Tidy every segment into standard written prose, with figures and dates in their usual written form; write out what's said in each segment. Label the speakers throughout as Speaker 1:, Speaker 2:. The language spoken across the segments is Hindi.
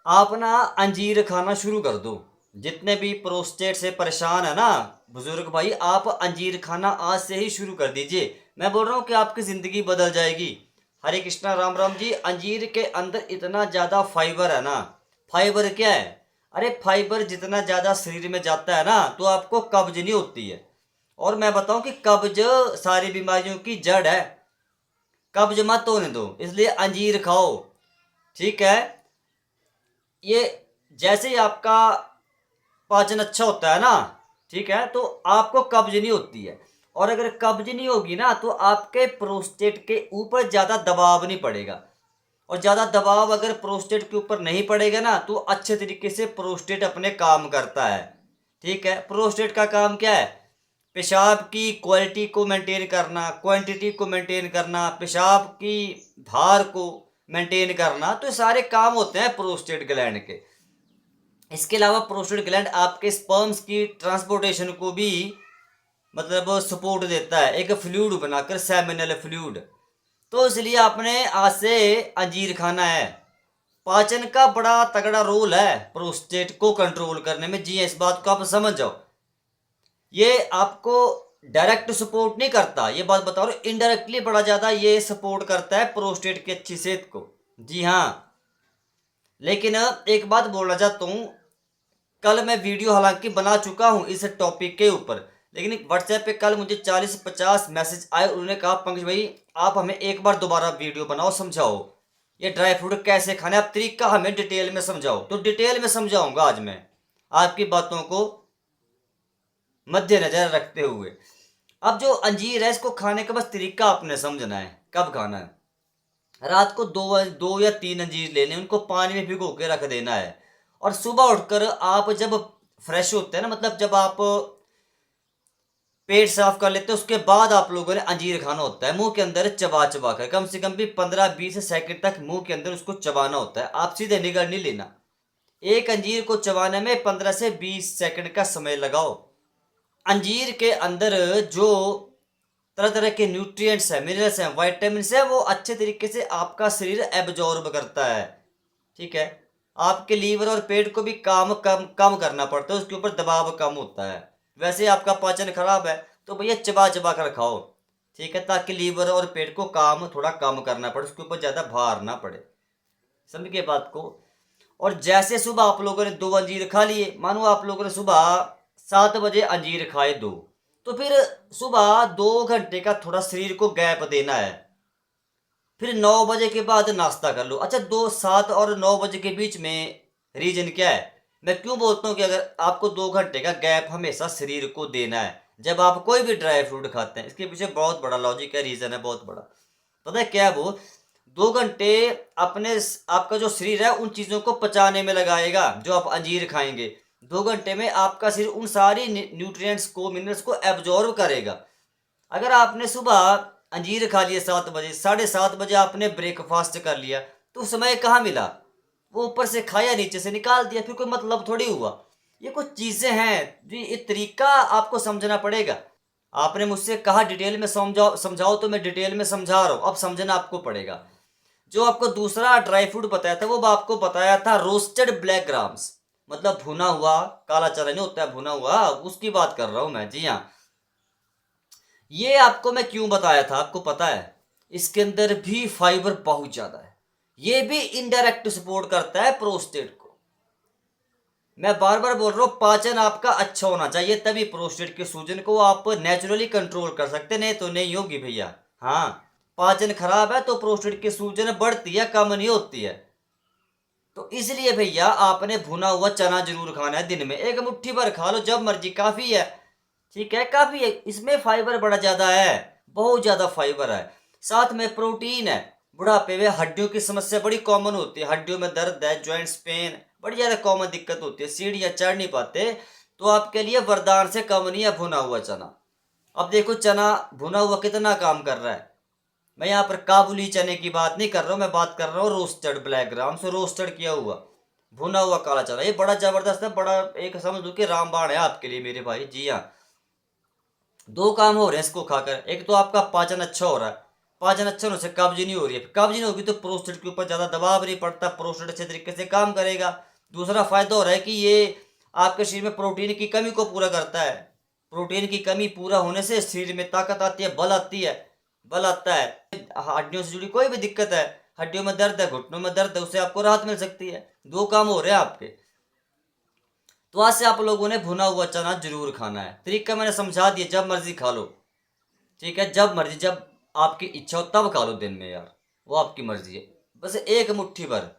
Speaker 1: आप ना अंजीर खाना शुरू कर दो। जितने भी प्रोस्टेट से परेशान है ना बुजुर्ग भाई, आप अंजीर खाना आज से ही शुरू कर दीजिए। मैं बोल रहा हूँ कि आपकी ज़िंदगी बदल जाएगी। हरे कृष्णा राम राम जी। अंजीर के अंदर इतना ज़्यादा फाइबर है ना। फाइबर क्या है? अरे फाइबर जितना ज़्यादा शरीर में जाता है ना तो आपको कब्ज नहीं होती है। और मैं बताऊं कि कब्ज सारी बीमारियों की जड़ है। कब्ज मत होने दो, इसलिए अंजीर खाओ। ठीक है। ये जैसे ही आपका पाचन अच्छा होता है ना, ठीक है, तो आपको कब्ज नहीं होती है। और अगर कब्ज नहीं होगी ना तो आपके प्रोस्टेट के ऊपर ज़्यादा दबाव नहीं पड़ेगा। और ज़्यादा दबाव अगर प्रोस्टेट के ऊपर नहीं पड़ेगा ना तो अच्छे तरीके से प्रोस्टेट अपने काम करता है। ठीक है। प्रोस्टेट का काम क्या है? पेशाब की क्वालिटी को मेंटेन करना, क्वांटिटी को मेंटेन करना, पेशाब की धार को मेंटेन करना, तो सारे काम होते हैं प्रोस्टेट ग्लैंड के। इसके अलावा प्रोस्टेट ग्लैंड आपके स्पर्म्स की ट्रांसपोर्टेशन को भी मतलब सपोर्ट देता है, एक फ्लूइड बनाकर, सेमिनल फ्लूइड। तो इसलिए आपने आज से अंजीर खाना है। पाचन का बड़ा तगड़ा रोल है प्रोस्टेट को कंट्रोल करने में। जी इस बात को आप समझ जाओ। ये आपको डायरेक्ट सपोर्ट नहीं करता, ये बात बता रहा हूँ, इनडायरेक्टली बड़ा ज़्यादा ये सपोर्ट करता है प्रोस्टेट की अच्छी सेहत को। जी हाँ। लेकिन एक बात बोलना चाहता हूँ, कल मैं वीडियो हालांकि बना चुका हूँ इस टॉपिक के ऊपर, लेकिन व्हाट्सएप पे कल मुझे 40-50 मैसेज आए। उन्होंने कहा पंकज भाई आप हमें एक बार दोबारा वीडियो बनाओ, समझाओ ये ड्राई फ्रूट कैसे खाना है, आप तरीका हमें डिटेल में समझाओ। तो डिटेल में समझाऊंगा आज मैं, आपकी बातों को मद्देनजर रखते हुए। अब जो अंजीर है इसको खाने का बस तरीका आपने समझना है, कब खाना है। रात को दो दो या तीन अंजीर लेने, उनको पानी में भिगो के रख देना है। और सुबह उठकर आप जब फ्रेश होते हैं ना, मतलब जब आप पेट साफ कर लेते हैं, उसके बाद आप लोगों ने अंजीर खाना होता है। मुंह के अंदर चबा चबा कर कम से कम भी 15-20 सेकंड तक मुंह के अंदर उसको चबाना होता है। आप सीधे निगल नहीं लेना। एक अंजीर को चबाने में 15 से 20 सेकंड का समय लगाओ। अंजीर के अंदर जो तरह तरह के न्यूट्रिएंट्स हैं, मिनरल्स हैं, वाइटामिन है, वो अच्छे तरीके से आपका शरीर एब्जॉर्ब करता है। ठीक है। आपके लीवर और पेट को भी काम कम कम करना पड़ता है, उसके ऊपर दबाव कम होता है। वैसे आपका पाचन खराब है तो भैया चबा चबा कर खाओ। ठीक है, ताकि लीवर और पेट को काम थोड़ा कम करना पड़े, उसके ऊपर ज़्यादा भार ना पड़े। समझ गए बात को। और जैसे सुबह आप लोगों ने 2 अंजीर खा लिए, मानो आप लोगों ने सुबह 7 बजे अंजीर खाए 2, तो फिर सुबह 2 घंटे का थोड़ा शरीर को गैप देना है। फिर 9 बजे के बाद नाश्ता कर लो। अच्छा, 7 और 9 बजे के बीच में रीजन क्या है? मैं क्यों बोलता हूँ कि अगर आपको 2 घंटे का गैप हमेशा शरीर को देना है जब आप कोई भी ड्राई फ्रूट खाते हैं, इसके पीछे बहुत बड़ा लॉजिक है, रीजन है बहुत बड़ा। पता है क्या है वो? 2 घंटे अपने आपका जो शरीर है उन चीज़ों को पचाने में लगाएगा जो आप अंजीर खाएंगे। 2 घंटे में आपका शरीर उन सारी न्यूट्रिएंट्स को, मिनरल्स को एब्जॉर्व करेगा। अगर आपने सुबह अंजीर खा लिए 7 बजे, 7:30 बजे आपने ब्रेकफास्ट कर लिया, तो समय कहाँ मिला? वो ऊपर से खाया, नीचे से निकाल दिया, फिर कोई मतलब थोड़ी हुआ। ये कुछ चीज़ें हैं जी, ये तरीका आपको समझना पड़ेगा। आपने मुझसे कहा डिटेल में समझाओ समझाओ, तो मैं डिटेल में समझा रहा हूँ, अब समझना आपको पड़ेगा। जो आपको दूसरा ड्राई फ्रूट बताया था वो आपको बताया था रोस्टेड ब्लैक ग्राम्स, मतलब भुना हुआ काला चना नहीं होता है, भुना हुआ, उसकी बात कर रहा हूँ मैं। जी हाँ। ये आपको मैं क्यों बताया था आपको पता है? इसके अंदर भी फाइबर बहुत ज्यादा है। ये भी इनडायरेक्ट सपोर्ट करता है प्रोस्टेट को। मैं बार बार बोल रहा हूँ, पाचन आपका अच्छा होना चाहिए, तभी प्रोस्टेट के सूजन को आप नेचुरली कंट्रोल कर सकते, नहीं तो नहीं होगी भैया। हाँ, पाचन खराब है तो प्रोस्टेट की सूजन बढ़ती है, कम नहीं होती है। तो इसलिए भैया आपने भुना हुआ चना जरूर खाना है, दिन में 1 मुट्ठी भर खा लो, जब मर्जी, काफी है। ठीक है, काफी है। इसमें फाइबर बड़ा ज्यादा है, बहुत ज्यादा फाइबर है। साथ में प्रोटीन है। बुढ़ापे में हड्डियों की समस्या बड़ी कॉमन होती है, हड्डियों में दर्द है, जॉइंट्स पेन, बड़ी ज्यादा कॉमन दिक्कत होती है, सीढ़ियाँ चढ़ नहीं पाते, तो आपके लिए वरदान से कम नहीं है भुना हुआ चना। अब देखो चना भुना हुआ कितना काम कर रहा है। मैं यहाँ पर काबुली चने की बात नहीं कर रहा हूँ, मैं बात कर रहा हूँ रोस्टेड ब्लैक ग्राम से रोस्टेड किया हुआ भुना हुआ काला चना। ये बड़ा जबरदस्त है, बड़ा एक समझ लो कि रामबाण है आपके लिए मेरे भाई। जी हाँ। 2 काम हो रहे हैं इसको खाकर, एक तो आपका पाचन अच्छा हो रहा है, पाचन अच्छा होने से कब्ज नहीं हो रही है, कब्ज नहीं होगी तो प्रोस्टेट के ऊपर ज़्यादा दबाव नहीं पड़ता, प्रोस्टेट अच्छे तरीके से काम करेगा। दूसरा फायदा हो रहा है कि ये आपके शरीर में प्रोटीन की कमी को पूरा करता है। प्रोटीन की कमी पूरा होने से शरीर में ताकत आती है, बल आती है, बल आता है। हड्डियों से जुड़ी कोई भी दिक्कत है, हड्डियों में दर्द है, घुटनों में दर्द है, उससे आपको राहत मिल सकती है। दो काम हो रहे हैं आपके। तो आज से आप लोगों ने भुना हुआ चना जरूर खाना है। तरीका मैंने समझा दिया, जब मर्जी खा लो, ठीक है, जब मर्जी, जब आपकी इच्छा हो तब खा लो दिन में यार, वो आपकी मर्जी है। बस एक मुट्ठी भर,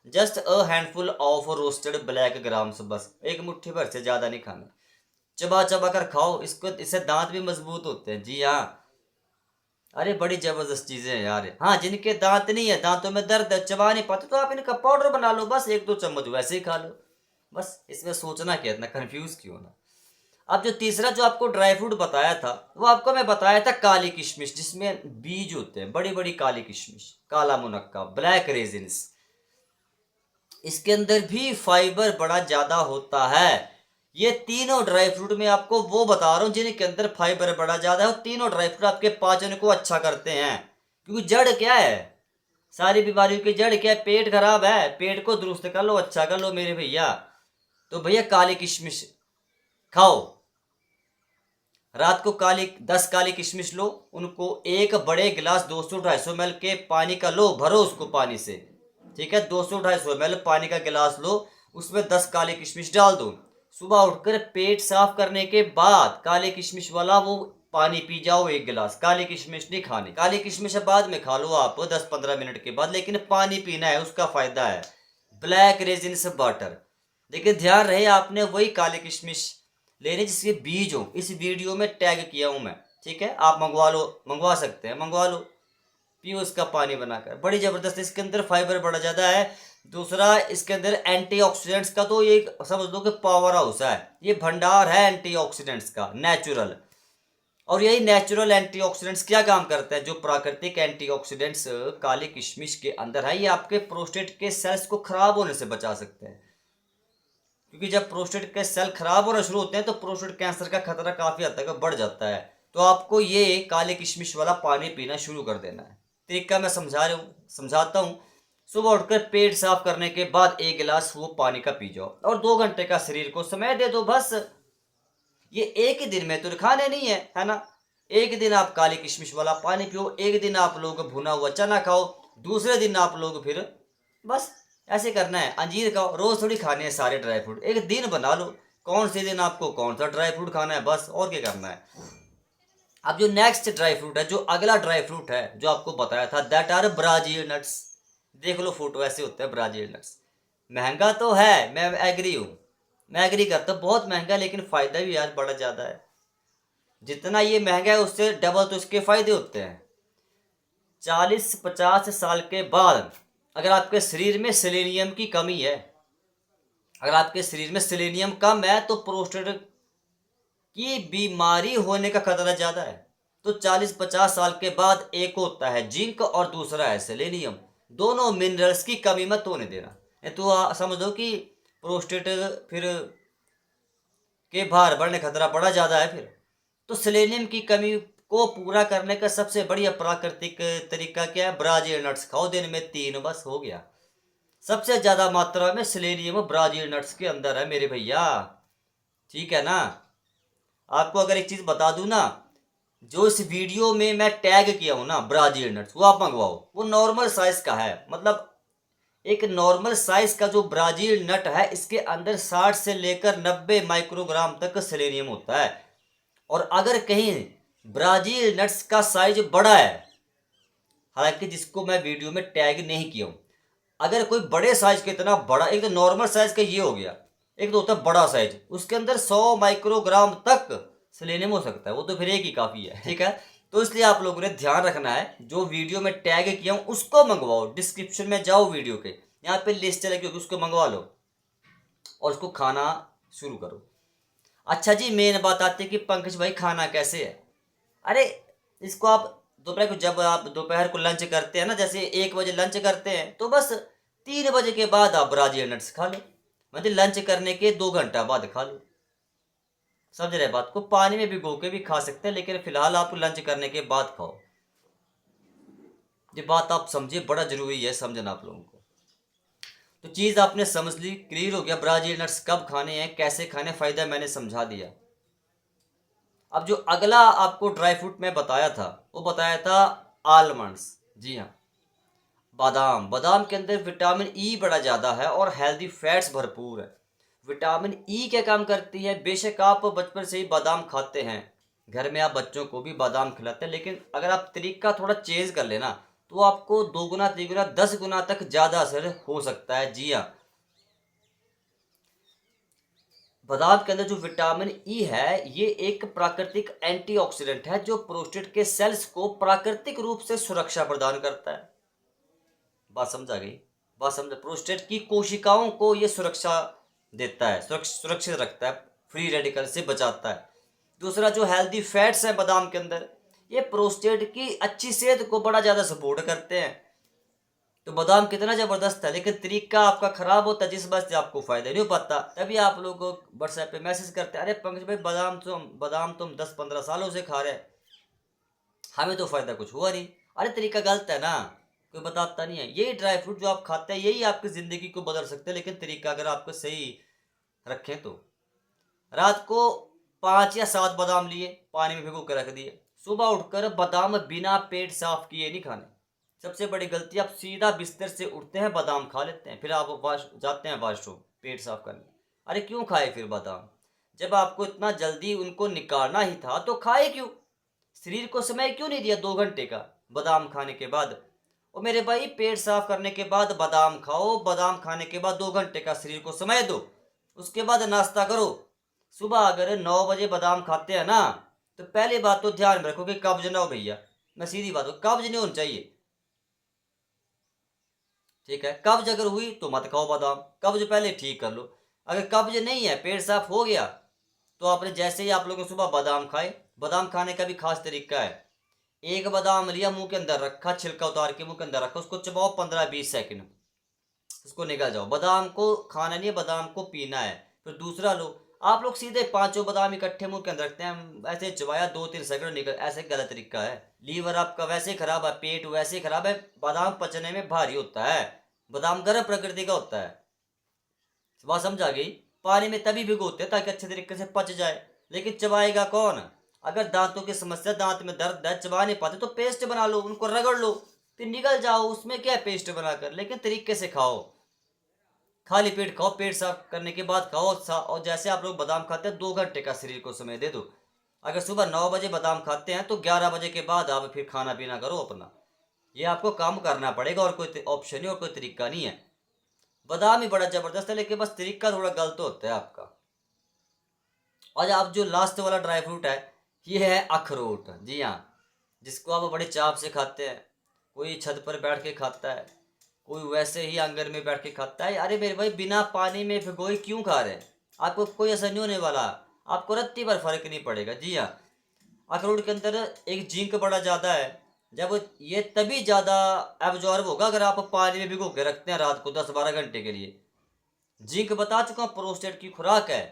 Speaker 1: just a handful of roasted black grams, बस एक मुट्ठी भर से ज़्यादा नहीं खाना। चबा चबा कर खाओ इसको, इससे दांत भी मजबूत होते हैं। जी हाँ, अरे बड़ी जबरदस्त चीजें हैं यार। हाँ, जिनके दांत नहीं है, दांतों में दर्द है, चबा नहीं पाते, तो आप इनका पाउडर बना लो, बस 1-2 चम्मच वैसे ही खा लो। बस इसमें सोचना क्या, इतना कंफ्यूज क्यों होना। अब जो तीसरा जो आपको ड्राई फ्रूट बताया था, वो आपको मैं बताया था काली किशमिश, जिसमें बीज होते हैं, बड़ी बड़ी काली किशमिश, काला मुनक्का, ब्लैक रेजिन्स। इसके अंदर भी फाइबर बड़ा ज्यादा होता है। ये तीनों ड्राई फ्रूट में आपको वो बता रहा हूँ जिनके अंदर फाइबर बड़ा ज्यादा है, और तीनों ड्राई फ्रूट आपके पाचन को अच्छा करते हैं। क्योंकि जड़ क्या है, सारी बीमारियों की जड़ क्या है, पेट खराब है, पेट को दुरुस्त कर लो, अच्छा कर लो मेरे भैया। तो भैया काली किशमिश खाओ, रात को 10 काली किशमिश लो, उनको एक बड़े गिलास 200-250 ml के पानी का लो, भरो उसको पानी से, ठीक है, 200-250 ml पानी का गिलास लो, उसमें 10 काली किशमिश डाल दो। सुबह उठकर पेट साफ करने के बाद काली किशमिश वाला वो पानी पी जाओ, एक गिलास। काली किशमिश नहीं खानी, काली किशमिश बाद में खा लो आप 10-15 मिनट के बाद, लेकिन पानी पीना है, उसका फायदा है। ब्लैक रेजिन्स वाटर, लेकिन ध्यान रहे आपने वही काली किशमिश लेने जिसके बीज हो। इस वीडियो में टैग किया हूं मैं, ठीक है, आप मंगवा लो, मंगवा सकते हैं, मंगवा लो, पियो इसका पानी बनाकर, बड़ी जबरदस्त। इसके अंदर फाइबर बड़ा ज्यादा है। दूसरा, इसके अंदर एंटीऑक्सीडेंट्स का तो ये समझ लो कि पावर हाउस है, ये भंडार है एंटीऑक्सीडेंट्स का, नेचुरल। और यही नेचुरल एंटीऑक्सीडेंट्स क्या काम करते हैं, जो प्राकृतिक एंटीऑक्सीडेंट्स काली किशमिश के अंदर है, ये आपके प्रोस्टेट के सेल्स को खराब होने से बचा सकते हैं। क्योंकि जब प्रोस्टेट के सेल खराब होना शुरू होते हैं तो प्रोस्टेट कैंसर का खतरा काफी हद तक बढ़ जाता है। तो आपको ये काले किशमिश वाला पानी पीना शुरू कर देना है। तरीका मैं समझाता हूँ। सुबह उठकर पेट साफ करने के बाद 1 गिलास वो पानी का पी जाओ, और 2 घंटे का शरीर को समय दे दो, बस। ये एक ही दिन में तो खाने नहीं है ना। एक दिन आप काली किशमिश वाला पानी पियो, एक दिन आप लोग भुना हुआ चना खाओ, दूसरे दिन आप लोग फिर बस ऐसे करना है। अंजीर खाओ, रोज थोड़ी खाने हैं सारे ड्राई फ्रूट, एक दिन बना लो कौन से दिन आपको कौन सा ड्राई फ्रूट खाना है, बस, और क्या करना है। अब जो नेक्स्ट ड्राई फ्रूट है, जो अगला ड्राई फ्रूट है जो आपको बताया था, दैट आर ब्राजील नट्स। देख लो फोटो, ऐसे होते हैं ब्राजील नट्स। महंगा तो है, मैं एग्री हूँ, मैं एग्री करता हूँ, बहुत महंगा, लेकिन फायदा भी यार बड़ा ज्यादा है। जितना ये महंगा है उससे डबल तो इसके फायदे होते हैं। 40-50 साल के बाद अगर आपके शरीर में सेलेनियम की कमी है, अगर आपके शरीर में सेलेनियम कम है, तो प्रोस्टेट की बीमारी होने का खतरा ज्यादा है। तो 40-50 साल के बाद एक होता है जिंक और दूसरा है सेलेनियम, दोनों मिनरल्स की कमी मत होने देना। तो समझ लो कि प्रोस्टेट फिर के बाहर बढ़ने का खतरा बड़ा ज्यादा है फिर। तो सेलेनियम की कमी को पूरा करने का सबसे बढ़िया प्राकृतिक तरीका क्या है, ब्राजील नट्स खाओ, दिन में 3, बस हो गया। सबसे ज्यादा मात्रा में सेलेनियम ब्राजील नट्स के अंदर है मेरे भैया, ठीक है ना। आपको अगर एक चीज बता दूं ना, जो इस वीडियो में मैं टैग किया हूं ना ब्राजील नट्स, वो आप मंगवाओ, वो नॉर्मल साइज का है। मतलब एक नॉर्मल साइज का जो ब्राजील नट है, इसके अंदर 60 से लेकर 90 माइक्रोग्राम तक सेलेनियम होता है। और अगर कहीं ब्राजील नट्स का साइज बड़ा है, हालांकि जिसको मैं वीडियो में टैग नहीं किया हूं, अगर कोई बड़े साइज का, इतना बड़ा, एक तो नॉर्मल साइज का ये हो गया, एक तो होता है बड़ा साइज, उसके अंदर 100 माइक्रोग्राम तक सेलेनियम हो सकता है, वो तो फिर एक ही काफी है, ठीक है। तो इसलिए आप लोगों ने ध्यान रखना है, जो वीडियो में टैग किया हूं उसको मंगवाओ, डिस्क्रिप्शन में जाओ वीडियो के, यहाँ पे लिस्ट लगी होगी, उसको मंगवा लो और उसको खाना शुरू करो। अच्छा जी, मेन बात आती है कि पंकज भाई खाना कैसे है। अरे इसको आप दोपहर को, जब आप दोपहर को लंच करते हैं ना, जैसे 1 बजे लंच करते हैं, तो बस 3 बजे के बाद आप ब्राजील नट्स खा लो, मतलब लंच करने के 2 घंटा बाद खा लो। समझ रहे बात को, पानी में भिगो के भी खा सकते हैं, लेकिन फिलहाल आप लंच करने के बाद खाओ। ये बात आप समझिए, बड़ा जरूरी है समझना आप लोगों को। तो चीज़ आपने समझ ली, क्लियर हो गया। ब्राजील नट्स कब खाने हैं, कैसे खाने, फ़ायदा मैंने समझा दिया। अब जो अगला आपको ड्राई फ्रूट मैं बताया था, वो बताया था आलमंड्स। जी हाँ, बादाम। बादाम के अंदर विटामिन ई बड़ा ज़्यादा है और हेल्दी फैट्स भरपूर है। विटामिन ई क्या काम करती है? बेशक आप बचपन से ही बादाम खाते हैं, घर में आप बच्चों को भी बादाम खिलाते हैं, लेकिन अगर आप तरीका थोड़ा चेंज कर लेना तो आपको 2 गुना 3 गुना 10 गुना तक ज़्यादा असर हो सकता है। जी हाँ, बादाम के अंदर जो विटामिन ई है, ये एक प्राकृतिक एंटीऑक्सीडेंट है जो प्रोस्टेट के सेल्स को प्राकृतिक रूप से सुरक्षा प्रदान करता है। बात समझ आ गई? बात समझ, प्रोस्टेट की कोशिकाओं को ये सुरक्षा देता है, सुरक्षित रखता है, फ्री रेडिकल से बचाता है। दूसरा, जो हेल्दी फैट्स है बादाम के अंदर, ये प्रोस्टेट की अच्छी सेहत को बड़ा ज़्यादा सपोर्ट करते हैं। तो बादाम कितना ज़बरदस्त है, लेकिन तरीका आपका ख़राब होता है जिस वजह से आपको फ़ायदा नहीं हो पाता। तभी आप लोग व्हाट्सएप पे मैसेज करते हैं, अरे पंकज भाई बादाम तुम 10-15 सालों से खा रहे हैं, हमें तो फ़ायदा कुछ हुआ नहीं। अरे तरीका गलत है ना, कोई बताता नहीं है। यही ड्राई फ्रूट जो आप खाते हैं यही आपकी ज़िंदगी को बदल सकते हैं, लेकिन तरीका अगर आपको सही रखें तो। रात को 5 या 7 बादाम लिए, पानी में भिगो कर रख दिए, सुबह उठकर बादाम बिना पेट साफ किए नहीं खाने। सबसे बड़ी गलती, आप सीधा बिस्तर से उठते हैं बादाम खा लेते हैं, फिर आप वाश जाते हैं वॉशरूम पेट साफ करने। अरे क्यों खाए फिर बादाम? जब आपको इतना जल्दी उनको निकालना ही था तो खाए क्यों? शरीर को समय क्यों नहीं दिया 2 घंटे का बादाम खाने के बाद? और मेरे भाई, पेट साफ करने के बाद बादाम खाओ, बादाम खाने के बाद 2 घंटे का शरीर को समय दो, उसके बाद नाश्ता करो। सुबह अगर 9 बजे बादाम खाते हैं ना, तो पहली बात तो ध्यान में रखो कि कब्ज ना हो भैया। मैं सीधी बात हूँ, कब्ज नहीं होनी चाहिए। ठीक है, कब्ज अगर हुई तो मत खाओ बादाम, कब्ज पहले ठीक कर लो। अगर कब्ज नहीं है, पेट साफ हो गया, तो आपने जैसे ही आप लोगों ने सुबह बादाम खाए, बादाम खाने का भी खास तरीका है। एक बादाम लिया, मुंह के अंदर रखा, छिलका उतार के मुंह के अंदर रखा, उसको चबाओ 15-20 सेकंड, उसको निकल जाओ। बादाम को खाना नहीं है, बादाम को पीना है। फिर दूसरा लो, आप लोग सीधे पांचों बादाम इकट्ठे मुंह के अंदर रखते हैं, ऐसे चबाया 2-3 सेकंड निकल, ऐसे गलत तरीका है। लीवर आपका वैसे खराब है, पेट वैसे खराब है, बादाम पचने में भारी होता है, बादाम गर्म प्रकृति का होता है। बात समझ आ गई? पानी में तभी भिगोते हैं ताकि अच्छे तरीके से पच जाए, लेकिन चबाएगा कौन? अगर दांतों की समस्या, दांत में दर्द है, चबा नहीं पाते, तो पेस्ट बना लो, उनको रगड़ लो, फिर निगल जाओ, उसमें क्या है पेस्ट बनाकर, लेकिन तरीके से खाओ। खाली पेट खाओ, पेट साफ करने के बाद खाओ। और जैसे आप लोग बादाम खाते हैं, 2 घंटे का शरीर को समय दे दो। अगर सुबह 9 बजे बादाम खाते हैं तो 11 बजे के बाद आप फिर खाना पीना करो अपना। ये आपको काम करना पड़ेगा, और कोई ऑप्शन नहीं और कोई तरीका नहीं है। बादाम ही बड़ा जबरदस्त है, लेकिन बस तरीका थोड़ा गलत होता है आपका। और अब जो लास्ट वाला ड्राई फ्रूट है, ये है अखरोट। जी हाँ, जिसको आप बड़े चाव से खाते हैं। कोई छत पर बैठ के खाता है, कोई वैसे ही आंगन में बैठ के खाता है। अरे मेरे भाई, बिना पानी में भिगोए क्यों खा रहे हैं? आपको कोई असर नहीं होने वाला, आपको रत्ती भर फर्क नहीं पड़ेगा। जी हाँ, अखरोट के अंदर एक जिंक बड़ा ज़्यादा है, जब ये तभी ज़्यादा एब्जॉर्ब होगा अगर आप पानी में भिगो के रखते हैं रात को 10-12 घंटे के लिए। जिंक बता चुका हूँ, प्रोस्टेट की खुराक है।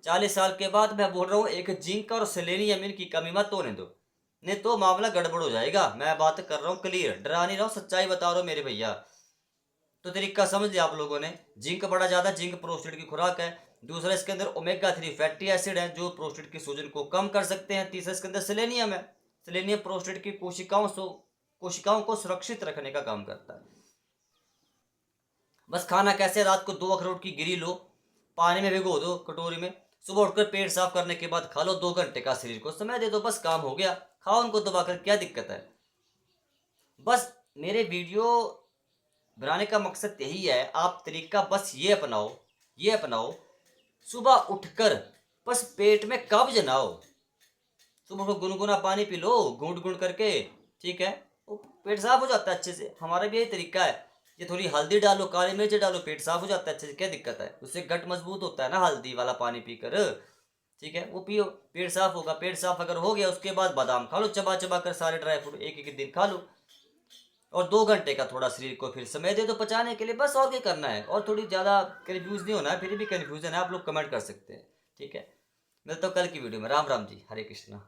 Speaker 1: 40 साल के बाद मैं बोल रहा हूँ, एक जिंक और सेलेनियम इनकी कमी मत होने दो, नहीं तो मामला गड़बड़ हो जाएगा। मैं बात कर रहा हूँ क्लियर, डरा नहीं रहा हूँ, सच्चाई बता रहा हूँ मेरे भैया। तो तरीका समझ लिया आप लोगों ने। जिंक बड़ा ज़्यादा, जिंक प्रोस्टेट की खुराक है। दूसरा, इसके अंदर ओमेगा 3 फैटी एसिड है जो प्रोस्टेट की सूजन को कम कर सकते हैं। तीसरा, इसके अंदर सेलेनियम है। सेलेनियम प्रोस्टेट की कोशिकाओं को सुरक्षित रखने का काम करता है। बस खाना कैसे, रात को 2 अखरोट की गिरी लो, पानी में भिगो दो कटोरी में, सुबह उठकर पेट साफ करने के बाद खा लो, 2 घंटे का शरीर को समय दे दो, बस काम हो गया। खाओ उनको दबाकर, क्या दिक्कत है? बस मेरे वीडियो बनाने का मकसद यही है, आप तरीका बस ये अपनाओ, ये अपनाओ। सुबह उठकर बस पेट में कब्ज ना हो, सुबह को गुनगुना पानी पी लो घूंट घूंट करके, ठीक है, वो पेट साफ हो जाता है अच्छे से। हमारा भी यही तरीका है। ये थोड़ी हल्दी डालो, काली मिर्च डालो, पेट साफ हो जाता है अच्छे से, क्या दिक्कत है? उससे गट मजबूत होता है ना, हल्दी वाला पानी पीकर। ठीक है, वो पियो, पेट साफ होगा। पेट साफ अगर हो गया, उसके बाद बादाम खा लो, चबा चबा कर सारे ड्राई फ्रूट एक एक दिन खा लो, और 2 घंटे का थोड़ा शरीर को फिर समय दे दो पचाने के लिए, बस। और क्या करना है? और थोड़ी ज़्यादा कन्फ्यूज नहीं होना है, फिर भी कन्फ्यूजन है आप लोग कमेंट कर सकते हैं। ठीक है, मिलता हूँ कल की वीडियो में। राम राम जी, हरे कृष्णा।